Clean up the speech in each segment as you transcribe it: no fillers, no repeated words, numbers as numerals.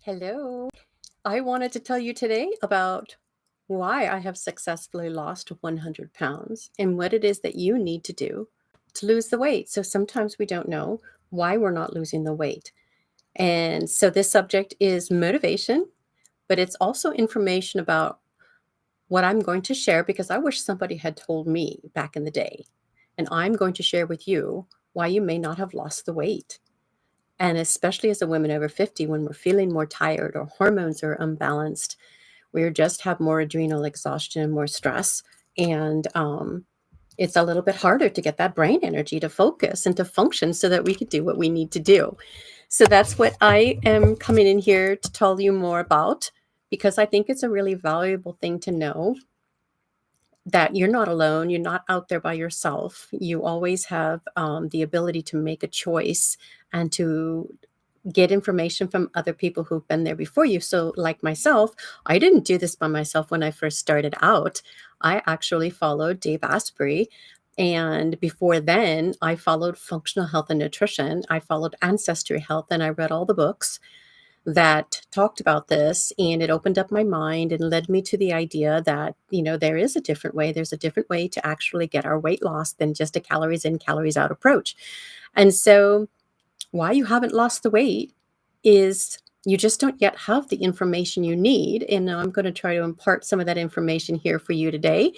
Hello. I wanted to tell you today about why I have successfully lost 100 pounds and what it is that you need to do to lose the weight. So sometimes we don't know why we're not losing the weight. And so this subject is motivation, but it's also information about what I'm going to share because I wish somebody had told me back in the day. And I'm going to share with you why you may not have lost the weight. And especially as a woman over 50, when we're feeling more tired or hormones are unbalanced, we just have more adrenal exhaustion and more stress. And it's a little bit harder to get that brain energy to focus and to function so that we could do what we need to do. So that's what I am coming in here to tell you more about because I think it's a really valuable thing to know that you're not alone. You're not out there by yourself. You always have the ability to make a choice and to get information from other people who've been there before you. So, like myself, I didn't do this by myself when I first started out. I actually followed Dave Asprey. And before then, I followed functional health and nutrition. I followed ancestry health, and I read all the books that talked about this, and it opened up my mind and led me to the idea that there is a different way. There's a different way to actually get our weight loss than just a calories in, calories out approach. And so why you haven't lost the weight is you just don't yet have the information you need. And I'm going to try to impart some of that information here for you today.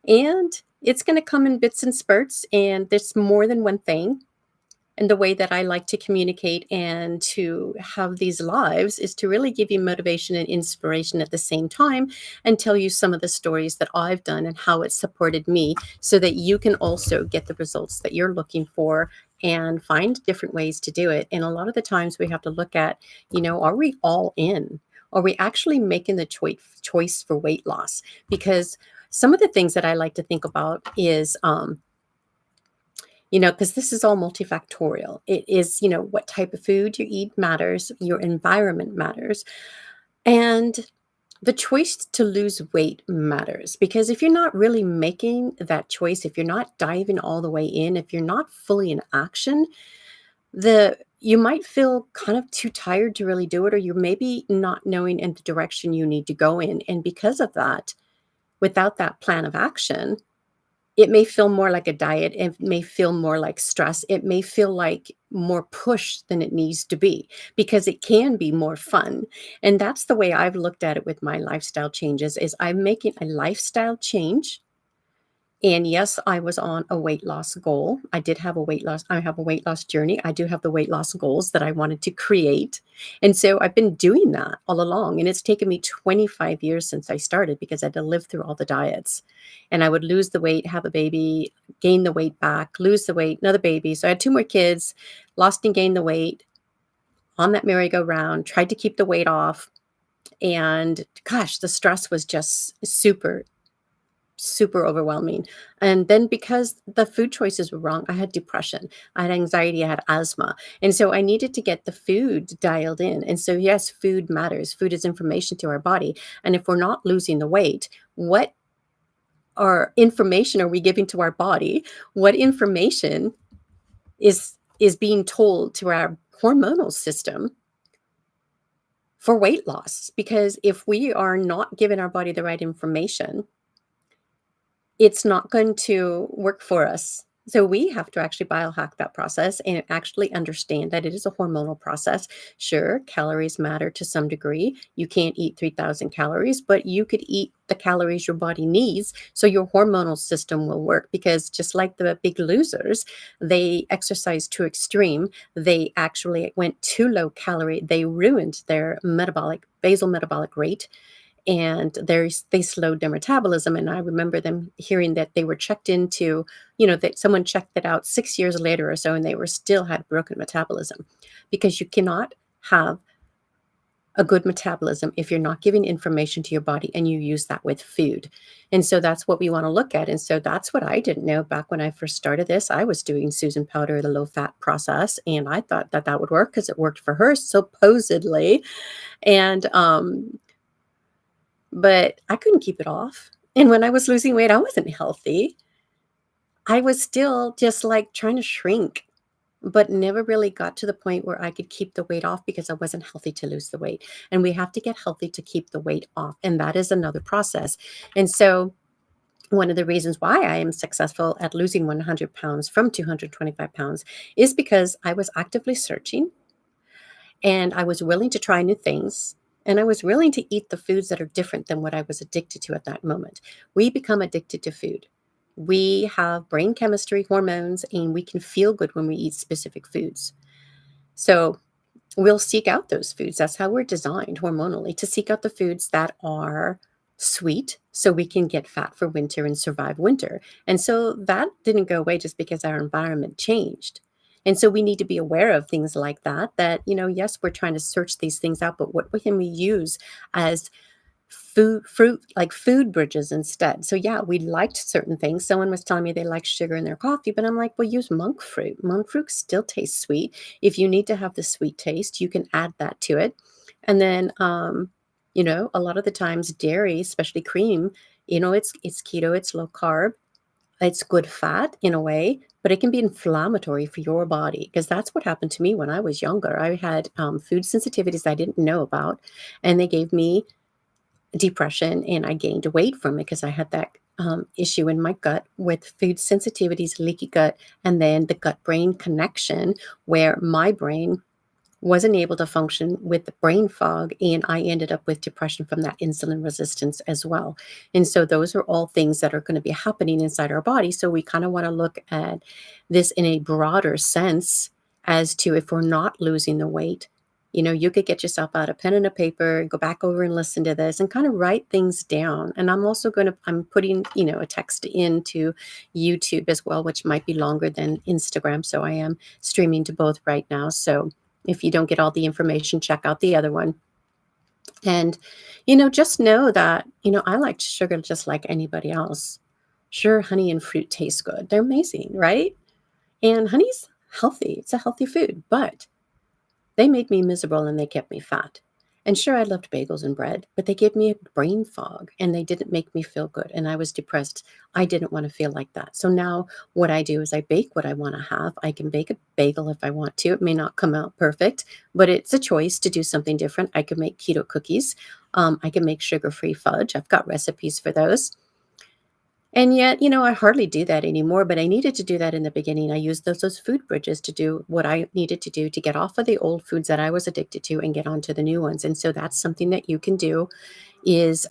And it's going to come in bits and spurts, and there's more than one thing. And the way that I like to communicate and to have these lives is to really give you motivation and inspiration at the same time and tell you some of the stories that I've done and how it supported me so that you can also get the results that you're looking for and find different ways to do it. And a lot of the times we have to look at, are we all in? Are we actually making the choice for weight loss? Because some of the things that I like to think about is, because this is all multifactorial. It is, what type of food you eat matters, your environment matters, and the choice to lose weight matters. Because if you're not really making that choice, if you're not diving all the way in, if you're not fully in action, you might feel kind of too tired to really do it, or you're maybe not knowing in the direction you need to go in. And because of that, without that plan of action, it may feel more like a diet. It may feel more like stress. It may feel like more push than it needs to be because it can be more fun. And that's the way I've looked at it with my lifestyle changes is I'm making a lifestyle change. And yes, I was on a weight loss goal. I have a weight loss journey. I do have the weight loss goals that I wanted to create. And so I've been doing that all along. And it's taken me 25 years since I started because I had to live through all the diets. And I would lose the weight, have a baby, gain the weight back, lose the weight, another baby. So I had two more kids, lost and gained the weight on that merry-go-round, tried to keep the weight off. And gosh, the stress was just super overwhelming. And then because the food choices were wrong, I had depression, I had anxiety, I had asthma. And so I needed to get the food dialed in. And so, yes, food matters. Food is information to our body. And if we're not losing the weight, what information are we giving to our body? What information is being told to our hormonal system for weight loss? Because if we are not giving our body the right information, it's not going to work for us. So we have to actually biohack that process and actually understand that it is a hormonal process. Sure, calories matter to some degree. You can't eat 3,000 calories, but you could eat the calories your body needs so your hormonal system will work. Because just like the big losers, they exercised too extreme. They actually went too low calorie. They ruined their basal metabolic rate, and they slowed their metabolism. And I remember them hearing that they were checked into, that someone checked it out 6 years later or so, and they were still had broken metabolism, because you cannot have a good metabolism if you're not giving information to your body and you use that with food. And so that's what we want to look at. And so that's what I didn't know back when I first started this. I was doing Susan Powder, the low fat process, and I thought that that would work because it worked for her supposedly. And but I couldn't keep it off. And when I was losing weight, I wasn't healthy. I was still just like trying to shrink. but never really got to the point where I could keep the weight off because I wasn't healthy to lose the weight. And we have to get healthy to keep the weight off. And that is another process. And so, one of the reasons why I am successful at losing 100 pounds from 225 pounds is because I was actively searching and I was willing to try new things. And I was willing to eat the foods that are different than what I was addicted to at that moment. We become addicted to food. We have brain chemistry, hormones, and we can feel good when we eat specific foods. So we'll seek out those foods. That's how we're designed hormonally, to seek out the foods that are sweet so we can get fat for winter and survive winter. And so that didn't go away just because our environment changed. And so we need to be aware of things like that, yes, we're trying to search these things out, but what can we use as food bridges instead? So yeah, we liked certain things. Someone was telling me they like sugar in their coffee, but I'm like, well, use monk fruit. Monk fruit still tastes sweet. If you need to have the sweet taste, you can add that to it. And then a lot of the times dairy, especially cream, it's keto, it's low carb, it's good fat in a way, but it can be inflammatory for your body, because that's what happened to me when I was younger. I had food sensitivities I didn't know about, and they gave me depression, and I gained weight from it because I had that issue in my gut with food sensitivities, leaky gut, and then the gut brain connection, where my brain wasn't able to function with the brain fog, and I ended up with depression from that insulin resistance as well. And so those are all things that are going to be happening inside our body. So we kind of want to look at this in a broader sense, as to if we're not losing the weight. You could get yourself out a pen and a paper and go back over and listen to this and kind of write things down. And I'm putting, a text into YouTube as well, which might be longer than Instagram. So I am streaming to both right now. So if you don't get all the information, check out the other one. And, just know that, I like sugar just like anybody else. Sure, honey and fruit taste good. They're amazing, right? And honey's healthy. It's a healthy food, but they made me miserable and they kept me fat. And sure, I loved bagels and bread, but they gave me a brain fog and they didn't make me feel good. And I was depressed. I didn't want to feel like that. So now what I do is I bake what I want to have. I can bake a bagel if I want to. It may not come out perfect, but it's a choice to do something different. I can make keto cookies. I can make sugar-free fudge. I've got recipes for those. And yet, I hardly do that anymore, but I needed to do that in the beginning. I used those food bridges to do what I needed to do to get off of the old foods that I was addicted to and get onto the new ones. And so that's something that you can do, is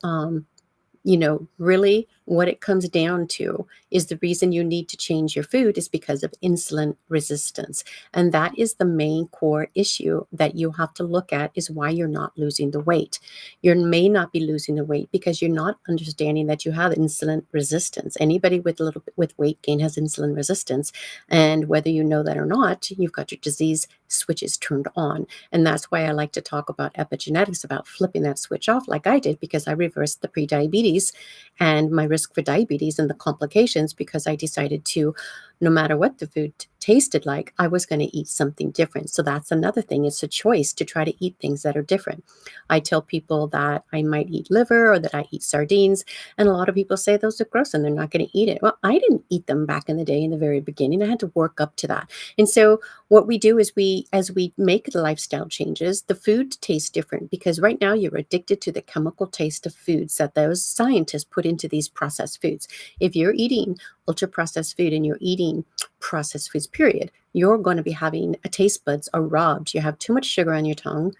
really what it comes down to is the reason you need to change your food is because of insulin resistance. And that is the main core issue that you have to look at, is why you're not losing the weight. You may not be losing the weight because you're not understanding that you have insulin resistance. Anybody with a little bit with weight gain has insulin resistance. And whether you know that or not, you've got your disease switches turned on. And that's why I like to talk about epigenetics, about flipping that switch off like I did, because I reversed the prediabetes and my risk for diabetes and the complications, because I decided to, no matter what the food tasted like, I was going to eat something different. So that's another thing. It's a choice to try to eat things that are different. I tell people that I might eat liver or that I eat sardines, and a lot of people say those are gross and they're not going to eat it. Well, I didn't eat them back in the day, in the very beginning. I had to work up to that. And so what we do is as we make the lifestyle changes, the food tastes different, because right now you're addicted to the chemical taste of foods that those scientists put into these processed foods. If you're eating ultra processed food and you're eating processed foods, period, you're going to be having taste buds are robbed. You have too much sugar on your tongue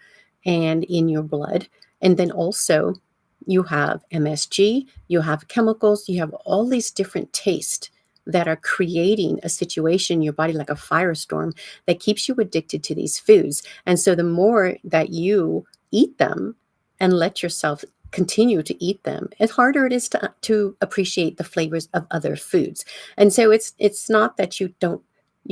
and in your blood. And then also you have MSG, you have chemicals, you have all these different tastes that are creating a situation in your body, like a firestorm, that keeps you addicted to these foods. And so the more that you eat them and let yourself continue to eat them, the harder it is to appreciate the flavors of other foods. And so it's not that you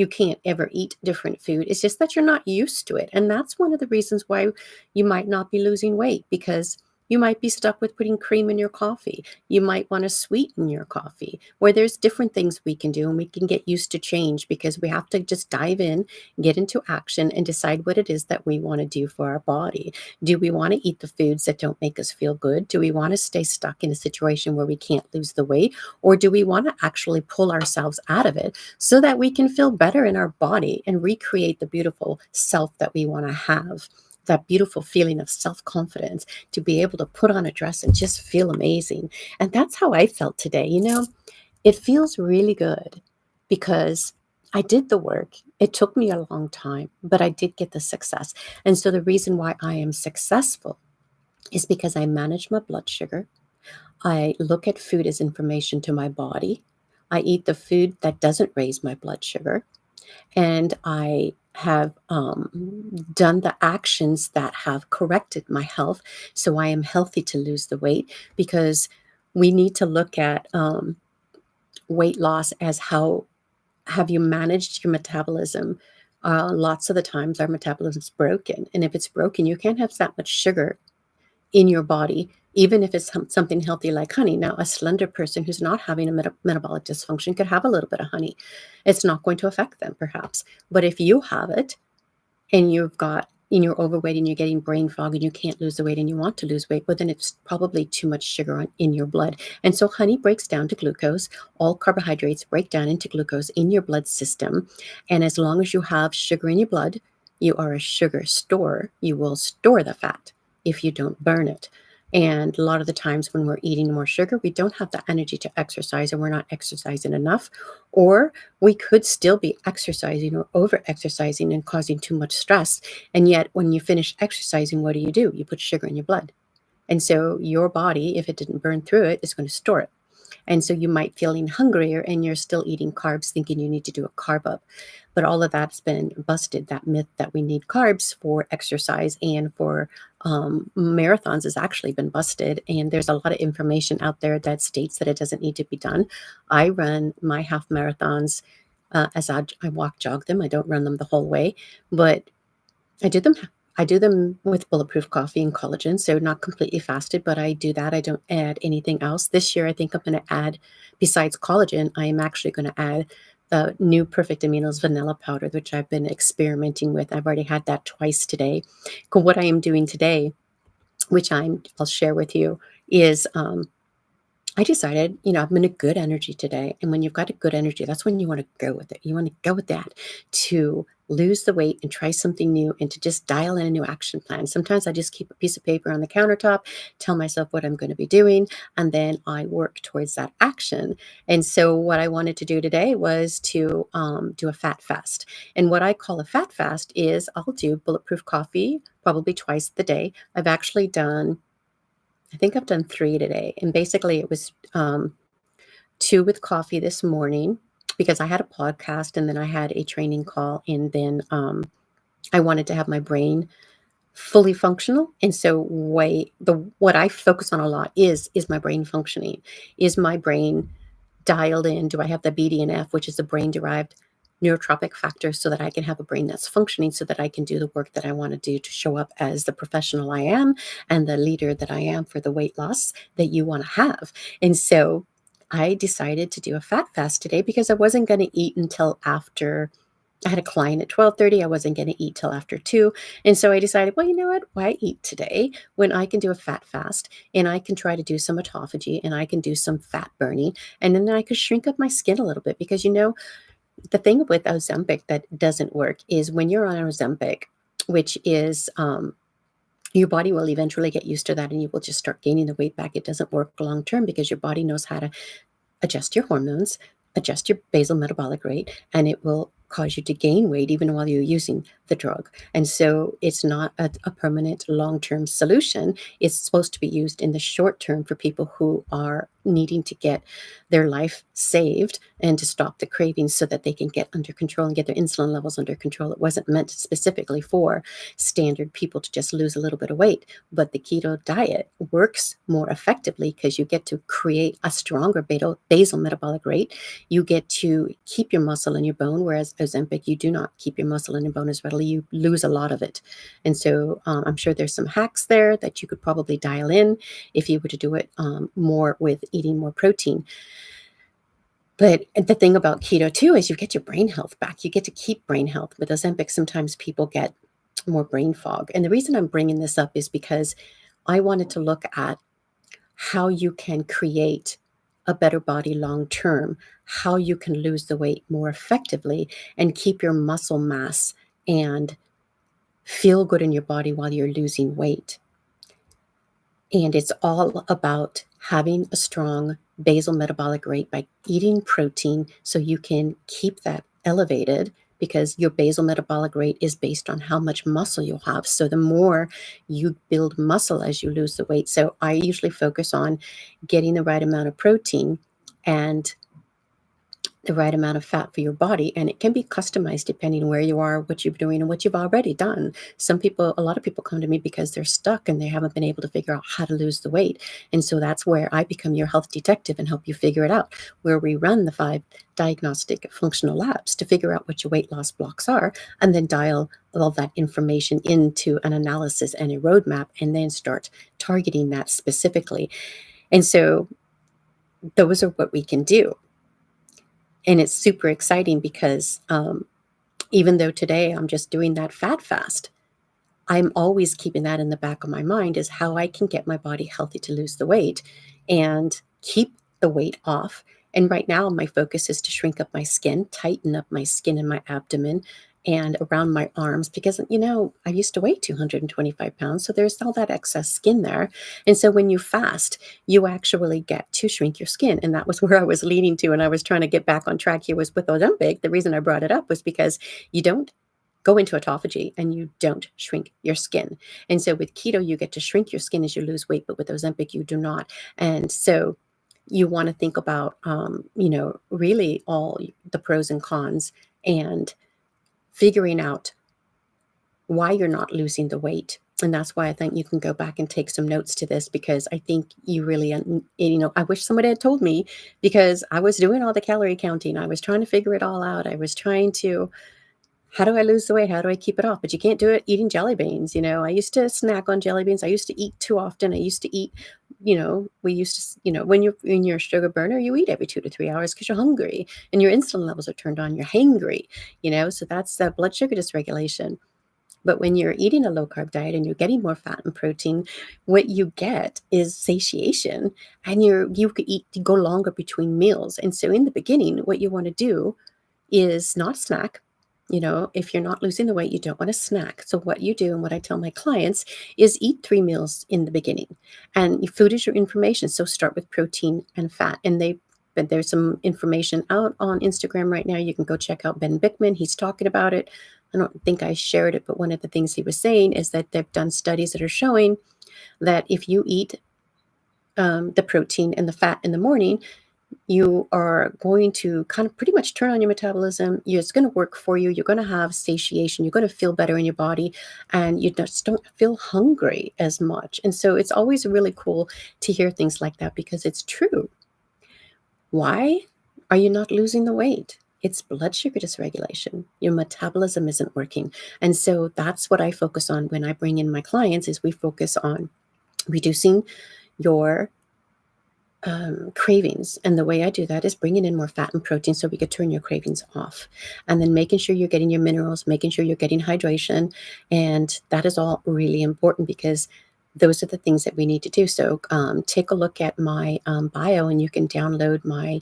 can't ever eat different food. It's just that you're not used to it. And that's one of the reasons why you might not be losing weight, because You might be stuck with putting cream in your coffee. You might want to sweeten your coffee, where there's different things we can do and we can get used to change because we have to just dive in, get into action, and decide what it is that we want to do for our body. Do we want to eat the foods that don't make us feel good? Do we want to stay stuck in a situation where we can't lose the weight? Or do we want to actually pull ourselves out of it so that we can feel better in our body and recreate the beautiful self that we want to have? That beautiful feeling of self confidence to be able to put on a dress and just feel amazing. And that's how I felt today. It feels really good because I did the work. It took me a long time, but I did get the success. And so the reason why I am successful is because I manage my blood sugar. I look at food as information to my body. I eat the food that doesn't raise my blood sugar. And I have done the actions that have corrected my health. So I am healthy to lose the weight because we need to look at weight loss as how have you managed your metabolism. Lots of the times our metabolism is broken. And if it's broken, you can't have that much sugar in your body, even if it's something healthy like honey. Now, a slender person who's not having a metabolic dysfunction could have a little bit of honey. It's not going to affect them, perhaps. But if you have it and you're overweight and you're getting brain fog and you can't lose the weight and you want to lose weight, well, then it's probably too much sugar in your blood. And so honey breaks down to glucose. All carbohydrates break down into glucose in your blood system. And as long as you have sugar in your blood, you are a sugar store. You will store the fat if you don't burn it. And a lot of the times when we're eating more sugar, we don't have the energy to exercise, and we're not exercising enough, or we could still be exercising or over exercising and causing too much stress. And yet, when you finish exercising, what do? You put sugar in your blood. And so your body, if it didn't burn through it, is going to store it. And so you might feeling hungrier and you're still eating carbs thinking you need to do a carb up. But all of that's been busted. That myth that we need carbs for exercise and for marathons has actually been busted. And there's a lot of information out there that states that it doesn't need to be done. I run my half marathons as I walk, jog them. I don't run them the whole way, but I do them I do them with bulletproof coffee and collagen, so not completely fasted, but I do that. I don't add anything else. This year, I think I'm gonna add, besides collagen, I am actually gonna add the new Perfect Aminos vanilla powder, which I've been experimenting with. I've already had that twice today. What I am doing today, which I'll share with you, is I decided, I'm in a good energy today. And when you've got a good energy, that's when you want to go with it. You want to go with that to lose the weight and try something new and to just dial in a new action plan. Sometimes I just keep a piece of paper on the countertop, tell myself what I'm going to be doing, and then I work towards that action. And so, what I wanted to do today was to do a fat fast. And what I call a fat fast is I'll do bulletproof coffee probably twice a day. I think I've done 3 today, and basically it was, 2 with coffee this morning because I had a podcast and then I had a training call, and then, I wanted to have my brain fully functional, and so what I focus on a lot is my brain functioning. Is my brain dialed in? Do I have the BDNF, which is the brain-derived neurotropic factor, so that I can have a brain that's functioning so that I can do the work that I want to do to show up as the professional I am and the leader that I am for the weight loss that you want to have. And so I decided to do a fat fast today because I wasn't going to eat until after I had a client at 12:30. I wasn't going to eat till after 2. And so I decided, well, you know what? Why eat today when I can do a fat fast and I can try to do some autophagy and I can do some fat burning, and then I could shrink up my skin a little bit because the thing with Ozempic that doesn't work is when you're on Ozempic, which is your body will eventually get used to that and you will just start gaining the weight back. It doesn't work long term because your body knows how to adjust your hormones, adjust your basal metabolic rate, and it will cause you to gain weight even while you're using the drug. And so it's not a permanent long term solution. It's supposed to be used in the short term for people who are needing to get their life saved and to stop the cravings so that they can get under control and get their insulin levels under control. It wasn't meant specifically for standard people to just lose a little bit of weight, but the keto diet works more effectively because you get to create a stronger basal metabolic rate. You get to keep your muscle in your bone, whereas Ozempic, you do not keep your muscle in your bone as readily. You lose a lot of it. And so I'm sure there's some hacks there that you could probably dial in if you were to do it more with eating more protein. But the thing about keto too is you get your brain health back. You get to keep brain health. With Ozempic, sometimes people get more brain fog. And the reason I'm bringing this up is because I wanted to look at how you can create a better body long term, how you can lose the weight more effectively and keep your muscle mass and feel good in your body while you're losing weight. And it's all about having a strong basal metabolic rate by eating protein so you can keep that elevated, because your basal metabolic rate is based on how much muscle you'll have. So the more you build muscle as you lose the weight. So I usually focus on getting the right amount of protein and the right amount of fat for your body, and it can be customized depending where you are, what you're doing, and what you've already done. A lot of people come to me because they're stuck and they haven't been able to figure out how to lose the weight. And so that's where I become your health detective and help you figure it out, where we run the 5 diagnostic functional labs to figure out what your weight loss blocks are, and then dial all that information into an analysis and a roadmap, and then start targeting that specifically. And so those are what we can do. And it's super exciting because even though today I'm just doing that fat fast, I'm always keeping that in the back of my mind, is how I can get my body healthy to lose the weight and keep the weight off. And right now, my focus is to shrink up my skin, tighten up my skin in my abdomen and around my arms, because, I used to weigh 225 pounds. So there's all that excess skin there. And so when you fast, you actually get to shrink your skin. And that was where I was leading to. And I was trying to get back on track here was with Ozempic. The reason I brought it up was because you don't go into autophagy and you don't shrink your skin. And so with keto, you get to shrink your skin as you lose weight, but with Ozempic, you do not. And so you want to think about, really all the pros and cons and figuring out why you're not losing the weight. And that's why I think you can go back and take some notes to this, because I think you really, I wish somebody had told me, because I was doing all the calorie counting. I was trying to figure it all out. I was trying to, how do I lose the weight? How do I keep it off? But you can't do it eating jelly beans. I used to snack on jelly beans. I used to eat too often. I used to eat, we used to, when you're a sugar burner, you eat every 2 to 3 hours because you're hungry and your insulin levels are turned on. You're hangry, so that's blood sugar dysregulation. But when you're eating a low carb diet and you're getting more fat and protein, what you get is satiation, and you could go longer between meals. And so in the beginning, what you want to do is not snack. If you're not losing the weight, you don't want to snack. So what you do, and what I tell my clients, is eat 3 meals in the beginning. And food is your information. So start with protein and fat. But there's some information out on Instagram right now. You can go check out Ben Bickman. He's talking about it. I don't think I shared it, but one of the things he was saying is that they've done studies that are showing that if you eat the protein and the fat in the morning, you are going to kind of pretty much turn on your metabolism. It's going to work for you. You're going to have satiation. You're going to feel better in your body, and you just don't feel hungry as much. And so it's always really cool to hear things like that, because it's true. Why are you not losing the weight? It's blood sugar dysregulation. Your metabolism isn't working. And so that's what I focus on when I bring in my clients, is we focus on reducing your cravings. And the way I do that is bringing in more fat and protein so we could turn your cravings off. And then making sure you're getting your minerals, making sure you're getting hydration. And that is all really important, because those are the things that we need to do. So take a look at my bio, and you can download my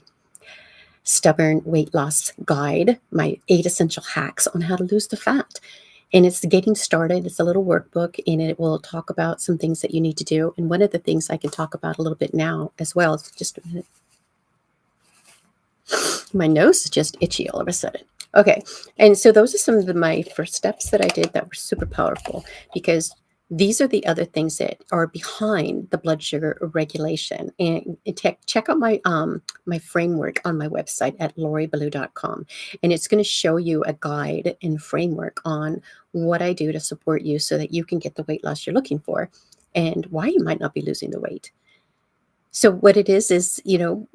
stubborn weight loss guide, my 8 essential hacks on how to lose the fat. And it's getting started. It's a little workbook, and it will talk about some things that you need to do. And one of the things I can talk about a little bit now as well is, just a minute. My nose is just itchy all of a sudden. Okay. And so those are some of my first steps that I did that were super powerful, because These are the other things that are behind the blood sugar regulation. And check out my framework on my website at lauriebaloo.com. And it's going to show you a guide and framework on what I do to support you so that you can get the weight loss you're looking for and why you might not be losing the weight. So what it is, you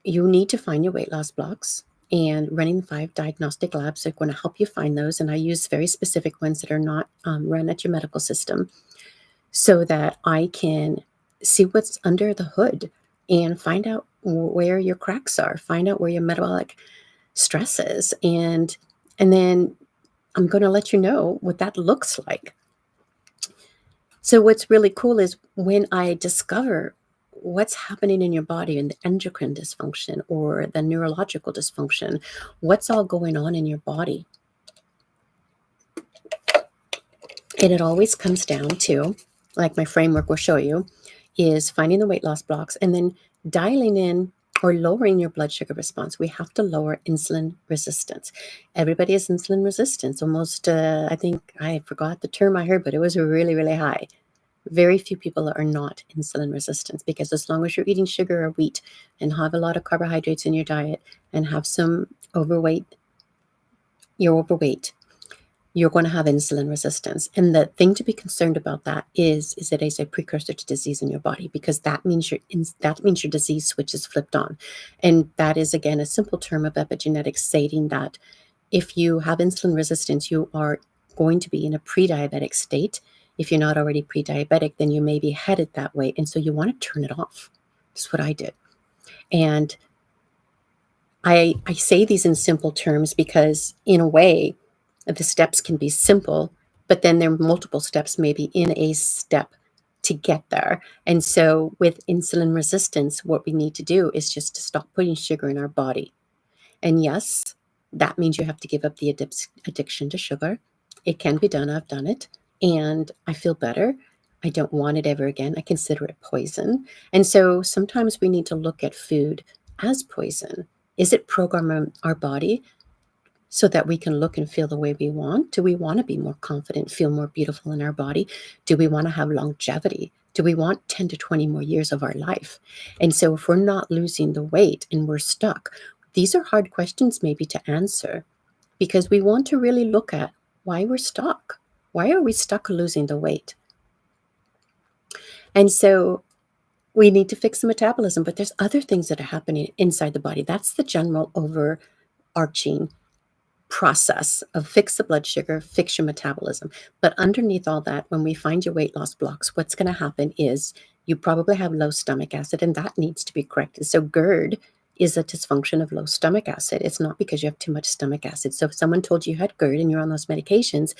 need to find your weight loss blocks, and running 5 diagnostic labs are going to help you find those. And I use very specific ones that are not run at your medical system so that I can see what's under the hood and find out where your cracks are, find out where your metabolic stress is. And then I'm going to let you know what that looks like. So what's really cool is when I discover what's happening in your body and the endocrine dysfunction or the neurological dysfunction, what's all going on in your body. And it always comes down to, like my framework will show you, is finding the weight loss blocks and then dialing in or lowering your blood sugar response. We have to lower insulin resistance. Everybody has insulin resistance. Almost, I think I forgot the term I heard, but it was really, really high. Very few people are not insulin resistant because as long as you're eating sugar or wheat and have a lot of carbohydrates in your diet and have some overweight, you're overweight, you're going to have insulin resistance. And the thing to be concerned about that is it is a precursor to disease in your body, because that means your disease switch is flipped on. And that is, again, a simple term of epigenetics stating that if you have insulin resistance, you are going to be in a pre-diabetic state. If you're not already pre-diabetic, then you may be headed that way. And so you want to turn it off. That's what I did. And I say these in simple terms because, in a way, the steps can be simple, but then there are multiple steps maybe in a step to get there. And so with insulin resistance, what we need to do is just to stop putting sugar in our body. And yes, that means you have to give up the addiction to sugar. It can be done. I've done it. And I feel better. I don't want it ever again. I consider it poison. And so sometimes we need to look at food as poison. Is it programming our body so that we can look and feel the way we want? Do we want to be more confident, feel more beautiful in our body? Do we want to have longevity? Do we want 10 to 20 more years of our life? And so if we're not losing the weight and we're stuck, these are hard questions maybe to answer, because we want to really look at why we're stuck. Why are we stuck losing the weight? And so we need to fix the metabolism, but there's other things that are happening inside the body. That's the general overarching process of fix the blood sugar, fix your metabolism. But underneath all that, when we find your weight loss blocks, what's going to happen is you probably have low stomach acid, and that needs to be corrected. So GERD is a dysfunction of low stomach acid. It's not because you have too much stomach acid. So if someone told you had GERD and you're on those medications,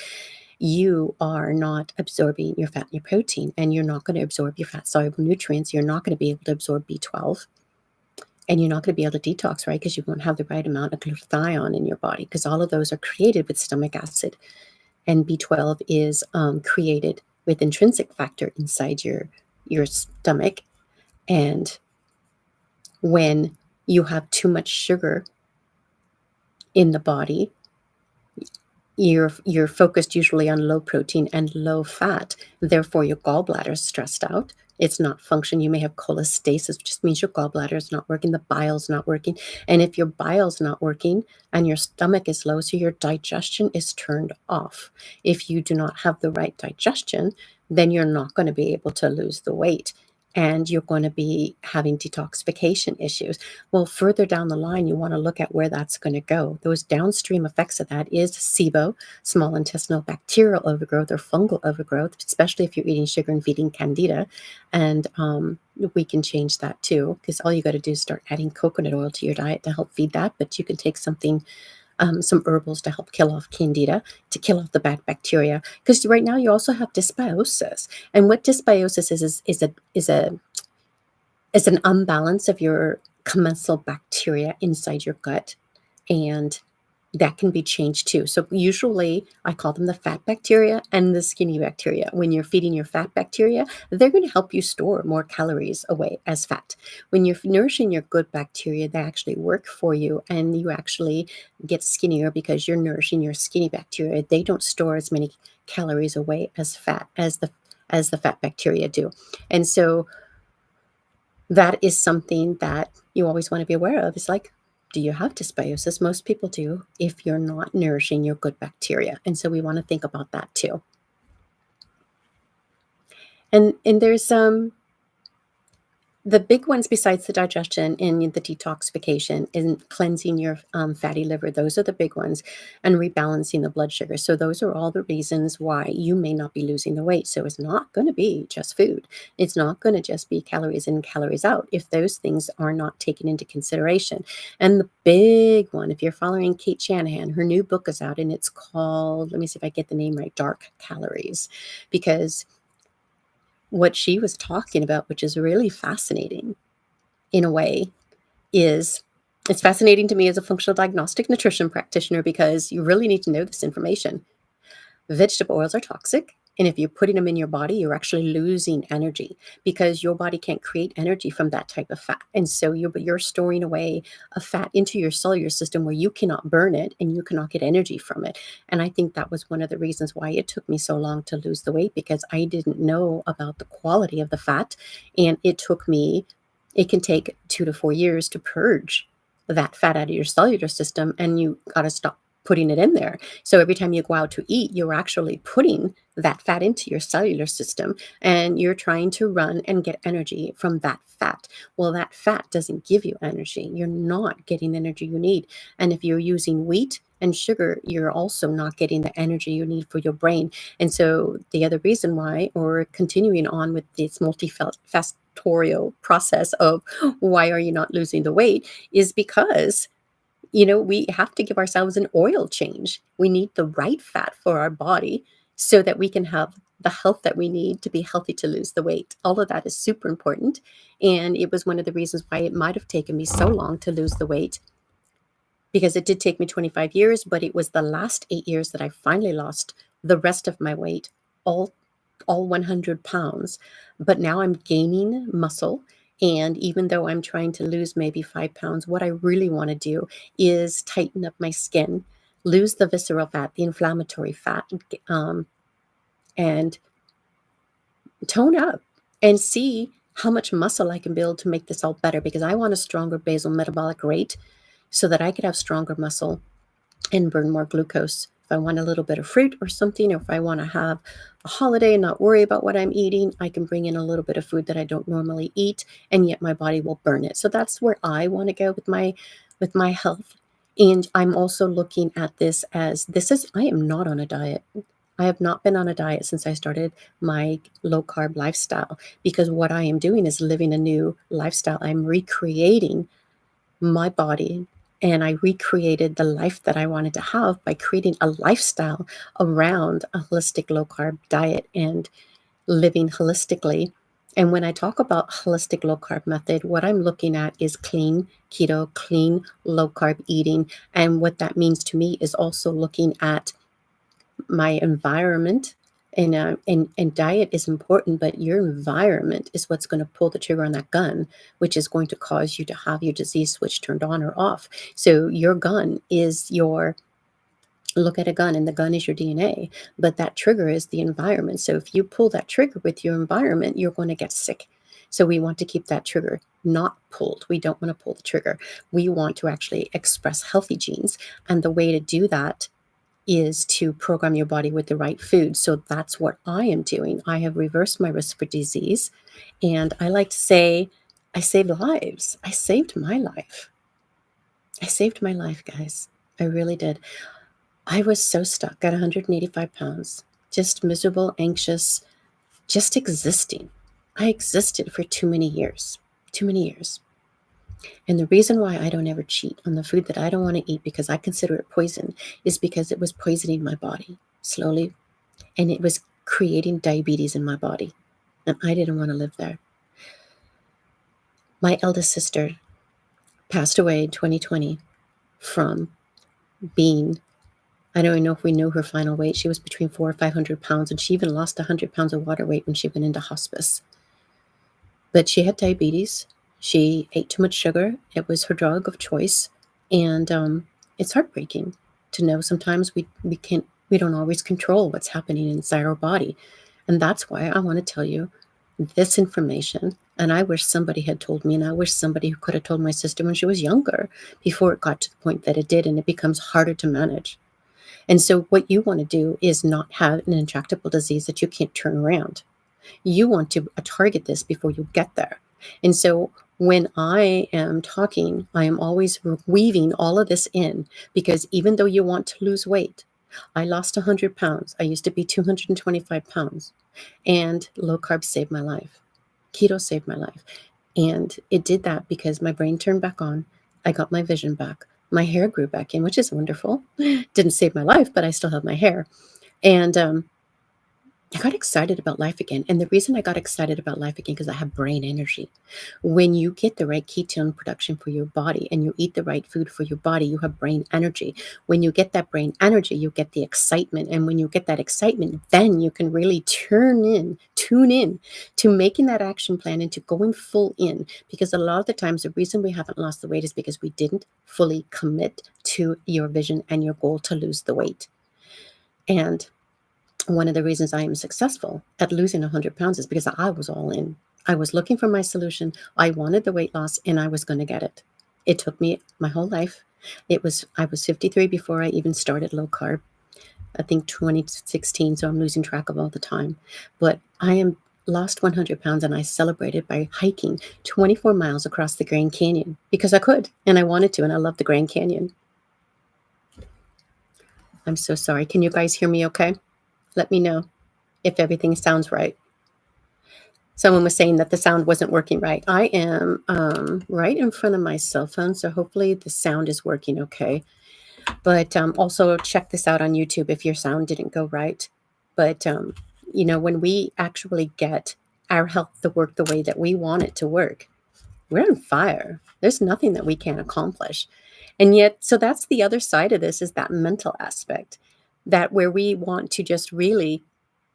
you are not absorbing your fat and your protein, and you're not going to absorb your fat-soluble nutrients. You're not going to be able to absorb B12. And you're not going to be able to detox, right? Because you won't have the right amount of glutathione in your body, because all of those are created with stomach acid. And B12 is created with intrinsic factor inside your stomach. And when you have too much sugar in the body, you're focused usually on low protein and low fat. Therefore, your gallbladder is stressed out. It's not functioning. You may have cholestasis, which just means your gallbladder is not working, the bile's not working. And if your bile's not working and your stomach is low, so your digestion is turned off. If you do not have the right digestion, then you're not going to be able to lose the weight, and you're going to be having detoxification issues. Well, further down the line, you want to look at where that's going to go. Those downstream effects of that is SIBO, small intestinal bacterial overgrowth or fungal overgrowth, especially if you're eating sugar and feeding candida. And we can change that too, because all you got to do is start adding coconut oil to your diet to help feed that. But you can take something, some herbals to help kill off candida, to kill off the bad bacteria. Because right now you also have dysbiosis. And what dysbiosis is an imbalance of your commensal bacteria inside your gut, and that can be changed too. So usually I call them the fat bacteria and the skinny bacteria. When you're feeding your fat bacteria, they're going to help you store more calories away as fat. When you're nourishing your good bacteria, they actually work for you, and you actually get skinnier because you're nourishing your skinny bacteria. They don't store as many calories away as fat as as the fat bacteria do. And so that is something that you always want to be aware of. It's like, do you have dysbiosis? Most people do if you're not nourishing your good bacteria. And so we want to think about that too. And there's the big ones besides the digestion and the detoxification and cleansing your fatty liver, those are the big ones, and rebalancing the blood sugar. So those are all the reasons why you may not be losing the weight. So it's not going to be just food. It's not going to just be calories in, calories out if those things are not taken into consideration. And the big one, if you're following Kate Shanahan, her new book is out and it's called, let me see if I get the name right, Dark Calories, because what she was talking about, which is really fascinating in a way, is it's fascinating to me as a functional diagnostic nutrition practitioner because you really need to know this information. Vegetable oils are toxic. And if you're putting them in your body, you're actually losing energy because your body can't create energy from that type of fat. And so you're storing away a fat into your cellular system where you cannot burn it and you cannot get energy from it. And I think that was one of the reasons why it took me so long to lose the weight, because I didn't know about the quality of the fat. And it can take 2 to 4 years to purge that fat out of your cellular system, and you got to stop putting it in there. So every time you go out to eat, you're actually putting that fat into your cellular system and you're trying to run and get energy from that fat. Well, that fat doesn't give you energy. You're not getting the energy you need. And if you're using wheat and sugar, you're also not getting the energy you need for your brain. And so the other reason why, or continuing on with this multifactorial process of why are you not losing the weight, is because we have to give ourselves an oil change. We need the right fat for our body so that we can have the health that we need to be healthy to lose the weight. All of that is super important. And it was one of the reasons why it might have taken me so long to lose the weight, because it did take me 25 years, but it was the last 8 years that I finally lost the rest of my weight, all all 100 pounds. But now I'm gaining muscle. And even though I'm trying to lose maybe 5 pounds, what I really want to do is tighten up my skin, lose the visceral fat, the inflammatory fat, and tone up and see how much muscle I can build to make this all better, because I want a stronger basal metabolic rate so that I could have stronger muscle and burn more glucose. If I want a little bit of fruit or something, or if I want to have a holiday and not worry about what I'm eating, I can bring in a little bit of food that I don't normally eat, and yet my body will burn it. So that's where I want to go with my health. And I'm also looking at this as I am not on a diet. I have not been on a diet since I started my low carb lifestyle, because what I am doing is living a new lifestyle. I'm recreating my body, and I recreated the life that I wanted to have by creating a lifestyle around a holistic low carb diet and living holistically. And when I talk about holistic low carb method, what I'm looking at is clean keto, clean low carb eating. And what that means to me is also looking at my environment. And diet is important, but your environment is what's going to pull the trigger on that gun, which is going to cause you to have your disease switch turned on or off. So your gun is your look at a gun, and the gun is your DNA, but that trigger is the environment. So if you pull that trigger with your environment, you're going to get sick. So we want to keep that trigger not pulled. We don't want to pull the trigger. We want to actually express healthy genes. And the way to do that is to program your body with the right food. So that's what I am doing. I have reversed my risk for disease. And I like to say, I saved lives. I saved my life. I saved my life, guys. I really did. I was so stuck at 185 pounds, just miserable, anxious, just existing. I existed for too many years. Too many years. And the reason why I don't ever cheat on the food that I don't want to eat, because I consider it poison, is because it was poisoning my body slowly, and it was creating diabetes in my body. And I didn't want to live there. My eldest sister passed away in 2020 from being, I don't even know if we knew her final weight. She was between 400 or 500 pounds, and she even lost 100 pounds of water weight when she went into hospice. But she had diabetes. She ate too much sugar. It was her drug of choice. And it's heartbreaking to know sometimes we don't always control what's happening inside our body. And that's why I want to tell you this information. And I wish somebody had told me, and I wish somebody who could have told my sister when she was younger before it got to the point that it did, and it becomes harder to manage. And so, what you want to do is not have an intractable disease that you can't turn around. You want to target this before you get there. And so, when I am talking, I am always weaving all of this in because even though you want to lose weight, I lost 100 pounds. I used to be 225 pounds, and low carb saved my life. Keto saved my life. And it did that because my brain turned back on. I got my vision back. My hair grew back in, which is wonderful. Didn't save my life, but I still have my hair. And I got excited about life again. And the reason I got excited about life again, because I have brain energy. When you get the right ketone production for your body and you eat the right food for your body, you have brain energy. When you get that brain energy, you get the excitement. And when you get that excitement, then you can really tune in to making that action plan and to going full in. Because a lot of the times, the reason we haven't lost the weight is because we didn't fully commit to your vision and your goal to lose the weight. And one of the reasons I am successful at losing 100 pounds is because I was all in. I was looking for my solution. I wanted the weight loss and I was going to get it. It took me my whole life. I was 53 before I even started low carb. I think 2016, so I'm losing track of all the time. But I am lost 100 pounds and I celebrated by hiking 24 miles across the Grand Canyon because I could and I wanted to and I love the Grand Canyon. I'm so sorry. Can you guys hear me okay? Let me know if everything sounds right. Someone was saying that the sound wasn't working right. I am right in front of my cell phone, so hopefully the sound is working okay. But also check this out on YouTube if your sound didn't go right. But, when we actually get our health to work the way that we want it to work, we're on fire. There's nothing that we can't accomplish. And yet, so that's the other side of this is that mental aspect, that where we want to just really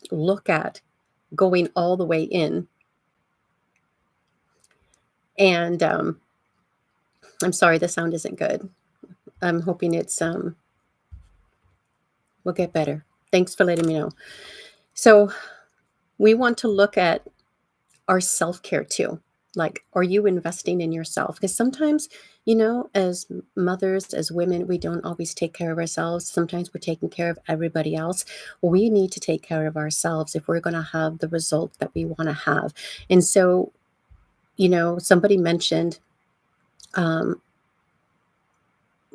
look at going all the way in. And I'm sorry, the sound isn't good. I'm hoping it's will get better. Thanks for letting me know. So we want to look at our self-care too. Like, are you investing in yourself? Because sometimes, as mothers, as women, we don't always take care of ourselves. Sometimes we're taking care of everybody else. We need to take care of ourselves if we're going to have the result that we want to have. And so, somebody mentioned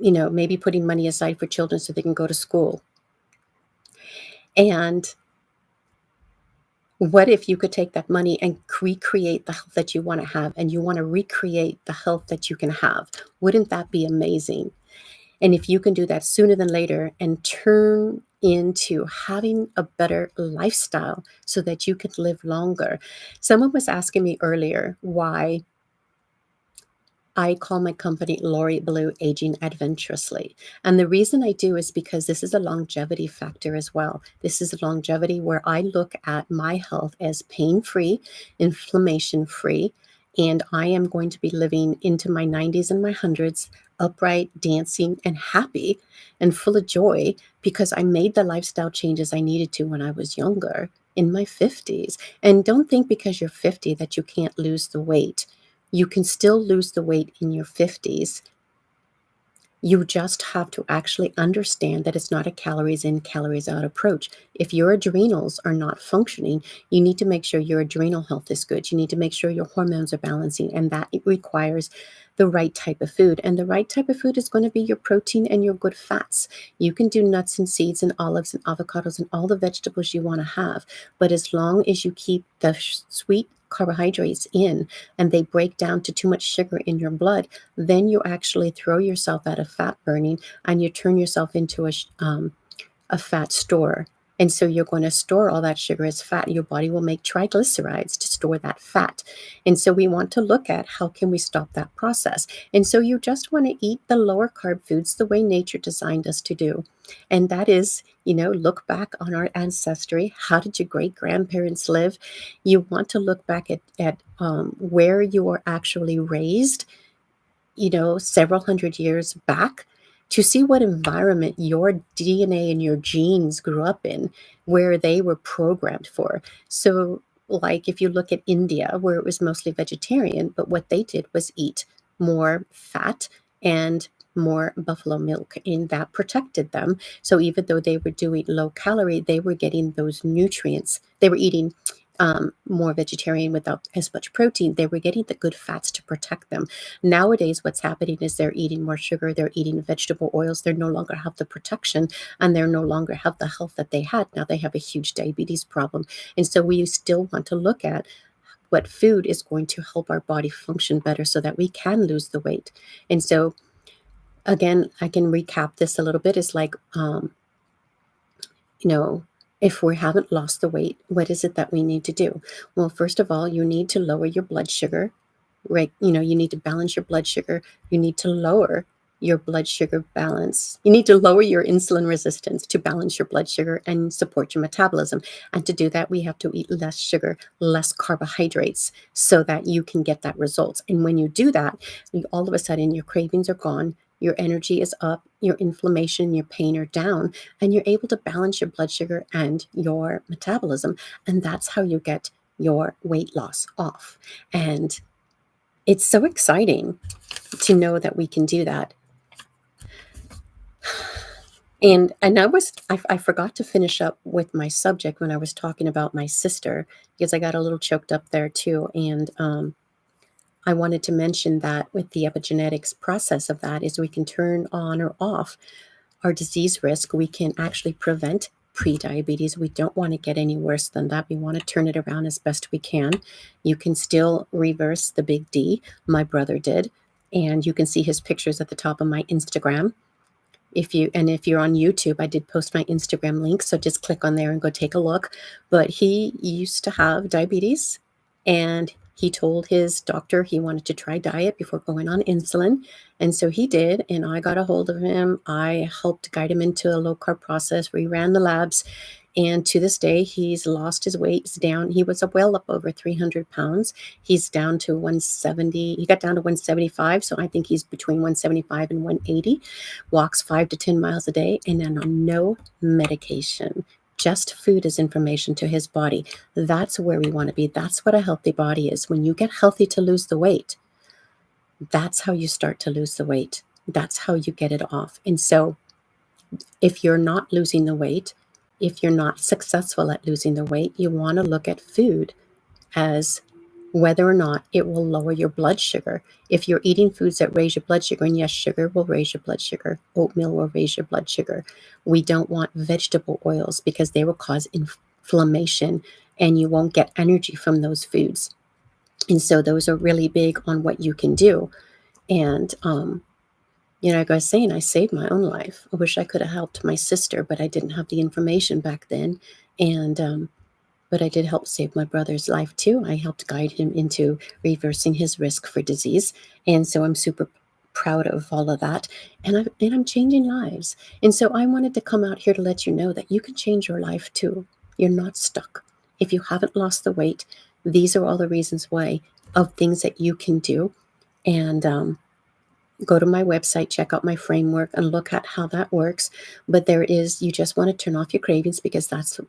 maybe putting money aside for children so they can go to school. And what if you could take that money and recreate the health that you want to have and you want to recreate the health that you can have? Wouldn't that be amazing? And if you can do that sooner than later and turn into having a better lifestyle so that you can live longer. Someone was asking me earlier why I call my company Lori Blue Aging Adventurously. And the reason I do is because this is a longevity factor as well. This is a longevity where I look at my health as pain-free, inflammation-free, and I am going to be living into my 90s and my hundreds, upright, dancing, and happy and full of joy because I made the lifestyle changes I needed to when I was younger in my 50s. And don't think because you're 50 that you can't lose the weight. You can still lose the weight in your 50s. You just have to actually understand that it's not a calories in, calories out approach. If your adrenals are not functioning, you need to make sure your adrenal health is good. You need to make sure your hormones are balancing, and that it requires the right type of food. And the right type of food is going to be your protein and your good fats. You can do nuts and seeds and olives and avocados and all the vegetables you want to have. But as long as you keep the sweet carbohydrates in and they break down to too much sugar in your blood, then you actually throw yourself out of fat burning and you turn yourself into a fat store. And so you're going to store all that sugar as fat. Your body will make triglycerides to store that fat. And so we want to look at how can we stop that process. And so you just want to eat the lower carb foods the way nature designed us to do. And that is, look back on our ancestry. How did your great grandparents live? You want to look back at where you were actually raised, several hundred years back. to see what environment your DNA and your genes grew up in, where they were programmed for. So, like if you look at India, where it was mostly vegetarian, but what they did was eat more fat and more buffalo milk, and that protected them. So, even though they were doing low calorie, they were getting those nutrients. They were eating more vegetarian without as much protein. They were getting the good fats to protect them. Nowadays, what's happening is they're eating more sugar, they're eating vegetable oils, they no longer have the protection, and they no longer have the health that they had. Now they have a huge diabetes problem. And so we still want to look at what food is going to help our body function better so that we can lose the weight. And so, again, I can recap this a little bit. It's like, you know, if we haven't lost the weight, what is it that we need to do? Well, first of all, you need to lower your blood sugar, right? You need to balance your blood sugar. You need to lower your blood sugar balance. You need to lower your insulin resistance to balance your blood sugar and support your metabolism. And to do that, we have to eat less sugar, less carbohydrates so that you can get that results. And when you do that, all of a sudden your cravings are gone, your energy is up, your inflammation, your pain are down, and you're able to balance your blood sugar and your metabolism. And that's how you get your weight loss off. And it's so exciting to know that we can do that. And I forgot to finish up with my subject when I was talking about my sister, because I got a little choked up there too. And I wanted to mention that with the epigenetics process of that is we can turn on or off our disease risk. We can actually prevent pre-diabetes. We don't want to get any worse than that. We want to turn it around as best we can. You can still reverse the big D. My brother did. And you can see his pictures at the top of my Instagram. If you're on YouTube, I did post my Instagram link, so just click on there and go take a look. But he used to have diabetes, and he told his doctor he wanted to try diet before going on insulin. And so he did, and I got a hold of him. I helped guide him into a low carb process. We ran the labs, and to this day, he's lost his weight. He's down. He was well up over 300 pounds. He's down to 170. He got down to 175. So I think he's between 175 and 180, walks 5 to 10 miles a day, and then on no medication. Just food as information to his body. That's where we want to be. That's what a healthy body is. When you get healthy to lose the weight, that's how you start to lose the weight. That's how you get it off. And so if you're not losing the weight, if you're not successful at losing the weight, you want to look at food as whether or not it will lower your blood sugar. If you're eating foods that raise your blood sugar, and yes, sugar will raise your blood sugar, oatmeal will raise your blood sugar. We don't want vegetable oils because they will cause inflammation and you won't get energy from those foods. And so those are really big on what you can do. And, like I was saying, I saved my own life. I wish I could have helped my sister, but I didn't have the information back then. And, but I did help save my brother's life too. I helped guide him into reversing his risk for disease. And so I'm super proud of all of that. And I'm changing lives. And so I wanted to come out here to let you know that you can change your life too. You're not stuck. If you haven't lost the weight, these are all the reasons why of things that you can do. And go to my website, check out my framework, and look at how that works. But you just want to turn off your cravings, because that's,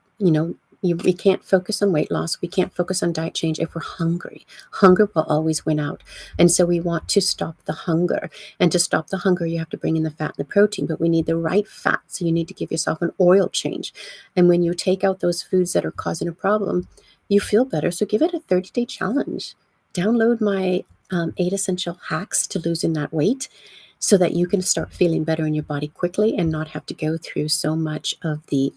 we can't focus on weight loss. We can't focus on diet change if we're hungry. Hunger will always win out. And so we want to stop the hunger. And to stop the hunger, you have to bring in the fat and the protein, but we need the right fat. So you need to give yourself an oil change. And when you take out those foods that are causing a problem, you feel better. So give it a 30-day challenge. Download my 8 essential hacks to losing that weight so that you can start feeling better in your body quickly and not have to go through so much of the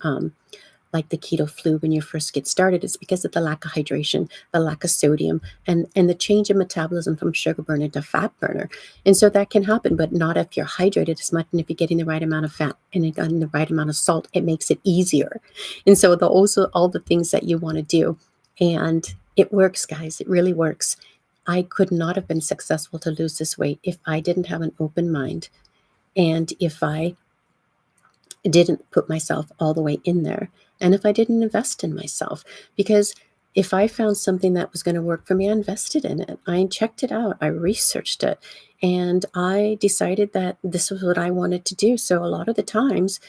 like the keto flu when you first get started. It's because of the lack of hydration, the lack of sodium, and the change in metabolism from sugar burner to fat burner. And so that can happen, but not if you're hydrated as much. And if you're getting the right amount of fat and getting the right amount of salt, it makes it easier. And so also all the things that you want to do. And it works, guys. It really works. I could not have been successful to lose this weight if I didn't have an open mind, and if I didn't put myself all the way in there, and if I didn't invest in myself. Because if I found something that was going to work for me, I invested in it. I checked it out. I researched it. And I decided that this was what I wanted to do. So a lot of the times,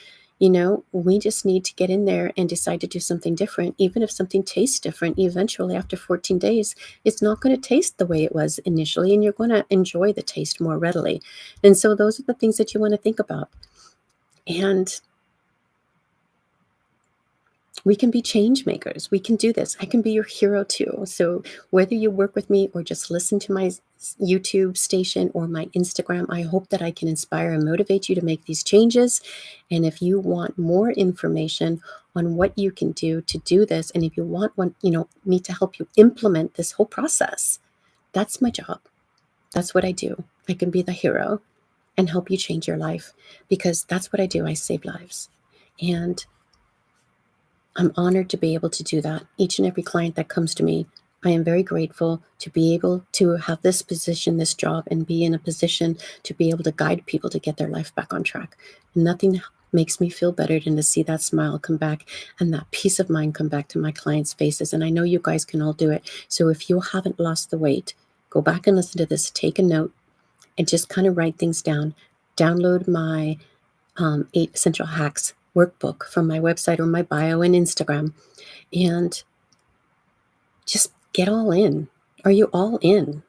we just need to get in there and decide to do something different. Even if something tastes different, eventually after 14 days, it's not going to taste the way it was initially, and you're going to enjoy the taste more readily. And so those are the things that you want to think about. And we can be change makers. We can do this. I can be your hero too. So whether you work with me or just listen to my YouTube station or my Instagram, I hope that I can inspire and motivate you to make these changes. And if you want more information on what you can do to do this, and if you want me to help you implement this whole process, that's my job. That's what I do. I can be the hero and help you change your life, because that's what I do. I save lives. And I'm honored to be able to do that. Each and every client that comes to me, I am very grateful to be able to have this position, this job, and be in a position to be able to guide people to get their life back on track. Nothing makes me feel better than to see that smile come back and that peace of mind come back to my clients' faces. And I know you guys can all do it. So if you haven't lost the weight, go back and listen to this, take a note, and just kind of write things down. Download my 8 Essential Hacks workbook from my website or my bio and Instagram, and just get all in. Are you all in?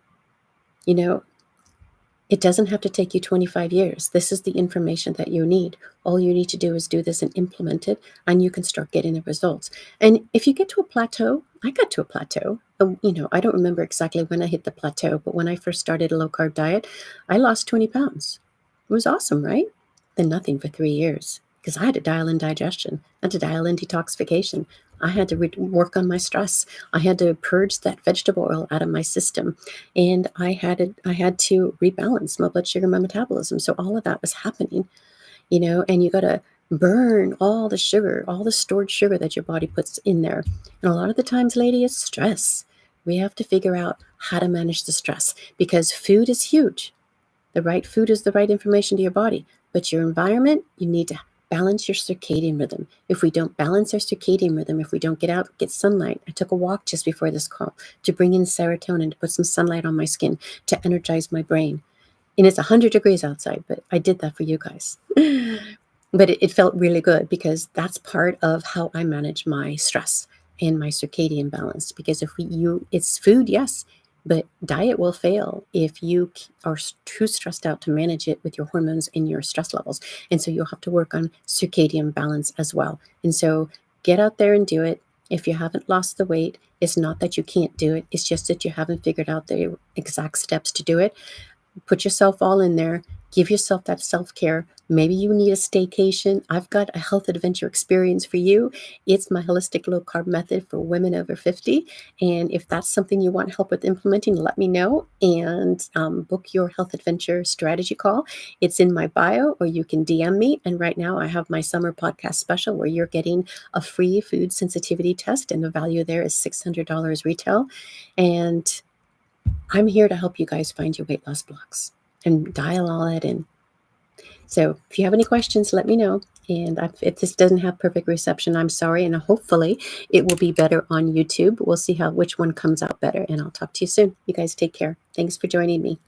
It doesn't have to take you 25 years. This is the information that you need. All you need to do is do this and implement it, and you can start getting the results. And if you get to a plateau, I got to a plateau. I don't remember exactly when I hit the plateau, but when I first started a low-carb diet, I lost 20 pounds. It was awesome, right? Then nothing for 3 years, because I had to dial in digestion. I had to dial in detoxification. I had to work on my stress. I had to purge that vegetable oil out of my system, and I had to rebalance my blood sugar, my metabolism. So all of that was happening, and you got to burn all the sugar, all the stored sugar that your body puts in there. And a lot of the times, lady, it's stress. We have to figure out how to manage the stress, because food is huge. The right food is the right information to your body, but your environment, you need to balance your circadian rhythm. If we don't balance our circadian rhythm, if we don't get out, get sunlight. I took a walk just before this call to bring in serotonin, to put some sunlight on my skin, to energize my brain. And it's 100 degrees outside, but I did that for you guys. But it felt really good, because that's part of how I manage my stress and my circadian balance. Because it's food, yes, but diet will fail if you are too stressed out to manage it with your hormones and your stress levels. And so you'll have to work on circadian balance as well. And so get out there and do it. If you haven't lost the weight, it's not that you can't do it. It's just that you haven't figured out the exact steps to do it. Put yourself all in there. Give yourself that self-care. Maybe you need a staycation. I've got a health adventure experience for you. It's my holistic low carb method for women over 50. And if that's something you want help with implementing, let me know, and book your health adventure strategy call. It's in my bio, or you can DM me. And right now I have my summer podcast special where you're getting a free food sensitivity test, and the value there is $600 retail. And I'm here to help you guys find your weight loss blocks and dial all that in. So if you have any questions, let me know. And if this doesn't have perfect reception, I'm sorry. And hopefully it will be better on YouTube. We'll see which one comes out better. And I'll talk to you soon. You guys take care. Thanks for joining me.